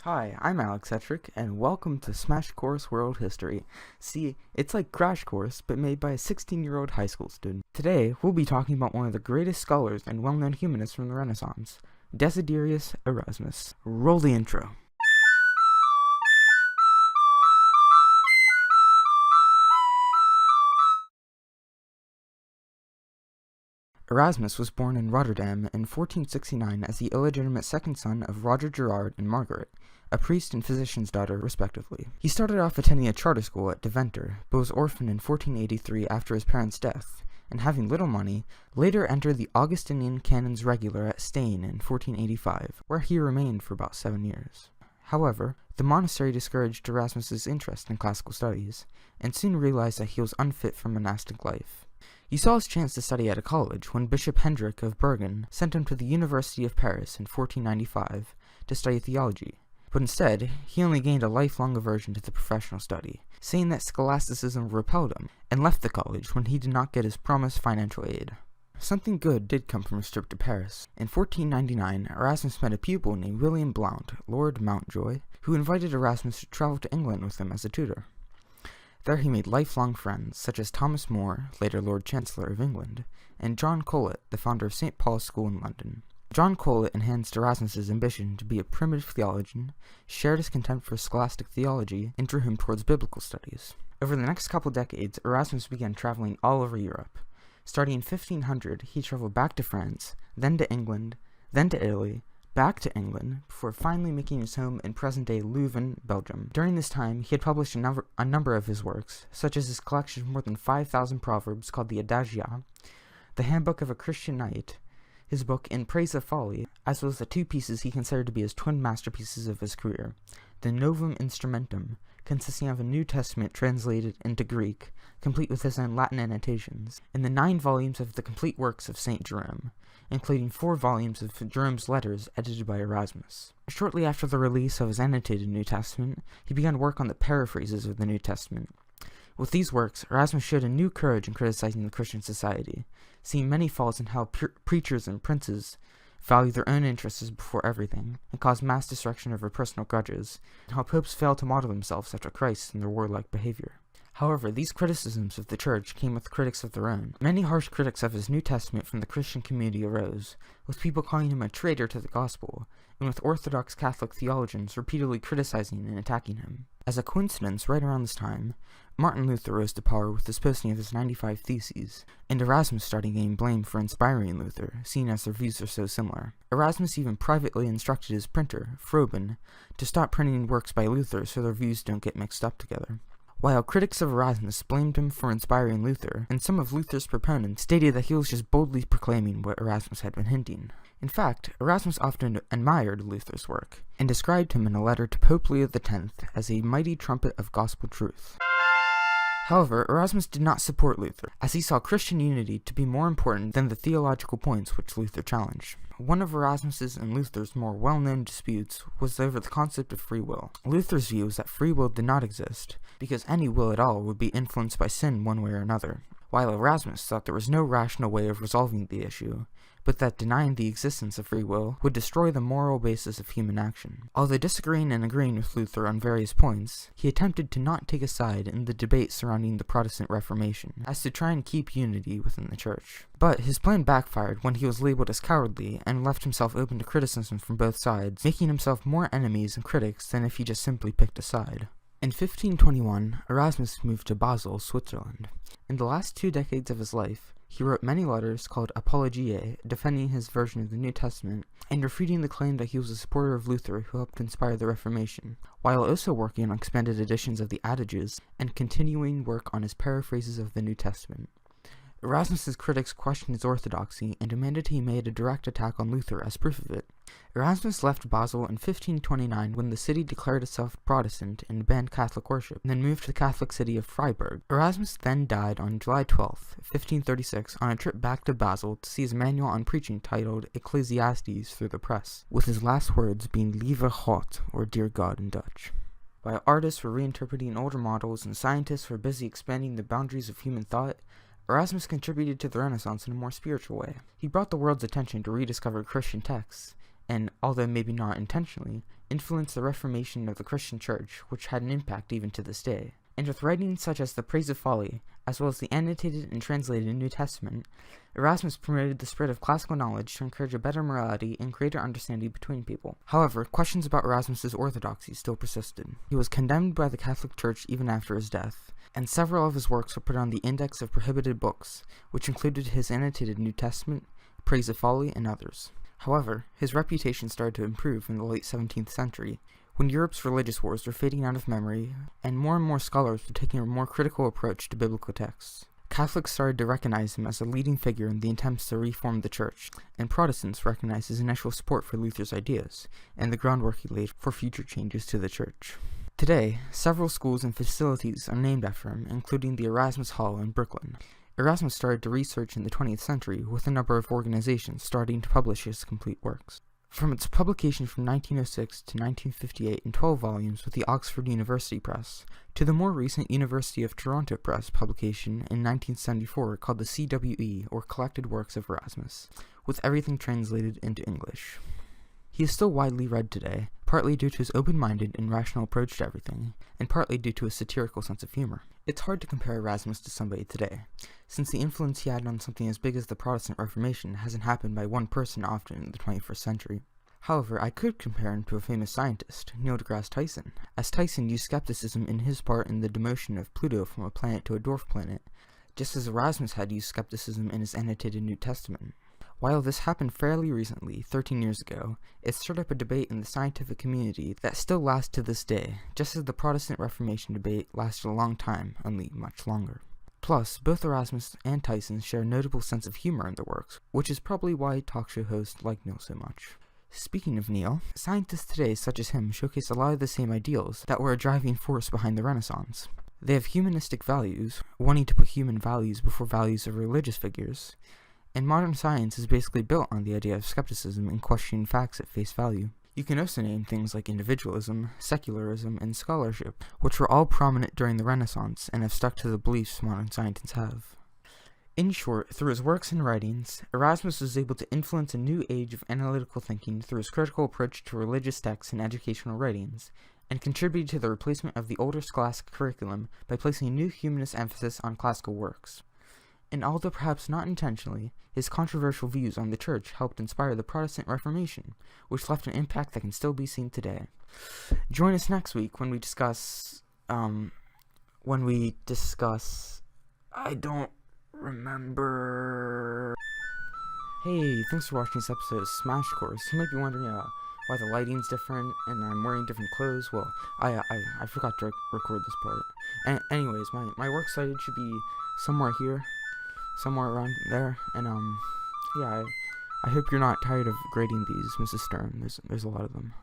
Hi, I'm Alex Etrick, and welcome to Smash Course World History. See, it's like Crash Course, but made by a 16-year-old high school student. Today, we'll be talking about one of the greatest scholars and well-known humanists from the Renaissance, Desiderius Erasmus. Roll the intro. Erasmus was born in Rotterdam in 1469 as the illegitimate second son of Roger Gerard and Margaret, a priest and physician's daughter, respectively. He started off attending a charter school at Deventer, but was orphaned in 1483 after his parents' death, and having little money, later entered the Augustinian Canons Regular at Stein in 1485, where he remained for about 7 years. However, the monastery discouraged Erasmus's interest in classical studies, and soon realized that he was unfit for monastic life. He saw his chance to study at a college when Bishop Hendrik of Bergen sent him to the University of Paris in 1495 to study theology, but instead he only gained a lifelong aversion to the professional study, saying that scholasticism repelled him, and left the college when he did not get his promised financial aid. Something good did come from his trip to Paris. In 1499, Erasmus met a pupil named William Blount, Lord Mountjoy, who invited Erasmus to travel to England with him as a tutor. There he made lifelong friends, such as Thomas More, later Lord Chancellor of England, and John Colet, the founder of St. Paul's School in London. John Colet enhanced Erasmus's ambition to be a primitive theologian, shared his contempt for scholastic theology, and drew him towards biblical studies. Over the next couple decades, Erasmus began traveling all over Europe. Starting in 1500, he traveled back to France, then to England, then to Italy, back to England, before finally making his home in present-day Leuven, Belgium. During this time, he had published a number of his works, such as his collection of more than 5,000 proverbs called the Adagia, the Handbook of a Christian Knight, his book In Praise of Folly, as well as the two pieces he considered to be his twin masterpieces of his career, the Novum Instrumentum, consisting of a New Testament translated into Greek, complete with his own Latin annotations, and the 9 volumes of the complete works of St. Jerome, including 4 volumes of Jerome's letters edited by Erasmus. Shortly after the release of his annotated New Testament, he began work on the paraphrases of the New Testament. With these works, Erasmus showed a new courage in criticizing the Christian society, seeing many faults in how preachers and princes value their own interests before everything, and cause mass destruction over personal grudges, and how popes fail to model themselves after Christ in their warlike behavior. However, these criticisms of the Church came with critics of their own. Many harsh critics of his New Testament from the Christian community arose, with people calling him a traitor to the gospel, and with Orthodox Catholic theologians repeatedly criticizing and attacking him. As a coincidence, right around this time, Martin Luther rose to power with his posting of his 95 Theses, and Erasmus started getting blamed for inspiring Luther, seeing as their views are so similar. Erasmus even privately instructed his printer, Froben, to stop printing works by Luther so their views don't get mixed up together. While critics of Erasmus blamed him for inspiring Luther, and some of Luther's proponents stated that he was just boldly proclaiming what Erasmus had been hinting. In fact, Erasmus often admired Luther's work, and described him in a letter to Pope Leo X as a mighty trumpet of gospel truth. However, Erasmus did not support Luther, as he saw Christian unity to be more important than the theological points which Luther challenged. One of Erasmus's and Luther's more well-known disputes was over the concept of free will. Luther's view was that free will did not exist, because any will at all would be influenced by sin one way or another, while Erasmus thought there was no rational way of resolving the issue, but that denying the existence of free will would destroy the moral basis of human action. Although disagreeing and agreeing with Luther on various points, he attempted to not take a side in the debate surrounding the Protestant Reformation, as to try and keep unity within the Church. But his plan backfired when he was labeled as cowardly and left himself open to criticism from both sides, making himself more enemies and critics than if he just simply picked a side. In 1521, Erasmus moved to Basel, Switzerland. In the last 2 decades of his life, he wrote many letters called Apologiae, defending his version of the New Testament, and refuting the claim that he was a supporter of Luther who helped inspire the Reformation, while also working on expanded editions of the Adages and continuing work on his paraphrases of the New Testament. Erasmus's critics questioned his orthodoxy and demanded he made a direct attack on Luther as proof of it. Erasmus left Basel in 1529 when the city declared itself Protestant and banned Catholic worship, and then moved to the Catholic city of Freiburg. Erasmus then died on July 12, 1536, on a trip back to Basel to see his manual on preaching titled Ecclesiastes through the press, with his last words being Lieve God, or Dear God in Dutch. While artists were reinterpreting older models and scientists were busy expanding the boundaries of human thought, Erasmus contributed to the Renaissance in a more spiritual way. He brought the world's attention to rediscover Christian texts, and, although maybe not intentionally, influenced the reformation of the Christian Church, which had an impact even to this day. And with writings such as the Praise of Folly, as well as the annotated and translated New Testament, Erasmus promoted the spread of classical knowledge to encourage a better morality and greater understanding between people. However, questions about Erasmus's orthodoxy still persisted. He was condemned by the Catholic Church even after his death, and several of his works were put on the Index of Prohibited Books, which included his annotated New Testament, Praise of Folly, and others. However, his reputation started to improve in the late 17th century, when Europe's religious wars were fading out of memory, and more scholars were taking a more critical approach to biblical texts. Catholics started to recognize him as a leading figure in the attempts to reform the Church, and Protestants recognized his initial support for Luther's ideas, and the groundwork he laid for future changes to the Church. Today, several schools and facilities are named after him, including the Erasmus Hall in Brooklyn. Erasmus started to research in the 20th century, with a number of organizations starting to publish his complete works. From its publication from 1906 to 1958 in 12 volumes with the Oxford University Press, to the more recent University of Toronto Press publication in 1974 called the CWE, or Collected Works of Erasmus, with everything translated into English. He is still widely read today, partly due to his open-minded and rational approach to everything, and partly due to his satirical sense of humor. It's hard to compare Erasmus to somebody today, since the influence he had on something as big as the Protestant Reformation hasn't happened by one person often in the 21st century. However, I could compare him to a famous scientist, Neil deGrasse Tyson, as Tyson used skepticism in his part in the demotion of Pluto from a planet to a dwarf planet, just as Erasmus had used skepticism in his annotated New Testament. While this happened fairly recently, 13 years ago, it stirred up a debate in the scientific community that still lasts to this day, just as the Protestant Reformation debate lasted a long time, only much longer. Plus, both Erasmus and Tyson share a notable sense of humor in their works, which is probably why talk show hosts like Neil so much. Speaking of Neil, scientists today such as him showcase a lot of the same ideals that were a driving force behind the Renaissance. They have humanistic values, wanting to put human values before values of religious figures, and modern science is basically built on the idea of skepticism and questioning facts at face value. You can also name things like individualism, secularism, and scholarship, which were all prominent during the Renaissance and have stuck to the beliefs modern scientists have. In short, through his works and writings, Erasmus was able to influence a new age of analytical thinking through his critical approach to religious texts and educational writings, and contributed to the replacement of the older scholastic curriculum by placing a new humanist emphasis on classical works. And although perhaps not intentionally, his controversial views on the Church helped inspire the Protestant Reformation, which left an impact that can still be seen today. Join us next week when we discuss, I don't remember. Hey, thanks for watching this episode of Smash Course. You might be wondering why the lighting's different and I'm wearing different clothes. Well, I forgot to record this part. And anyways, my works cited should be somewhere here. Somewhere around there, and yeah, I hope you're not tired of grading these, Mrs. Stern. There's a lot of them.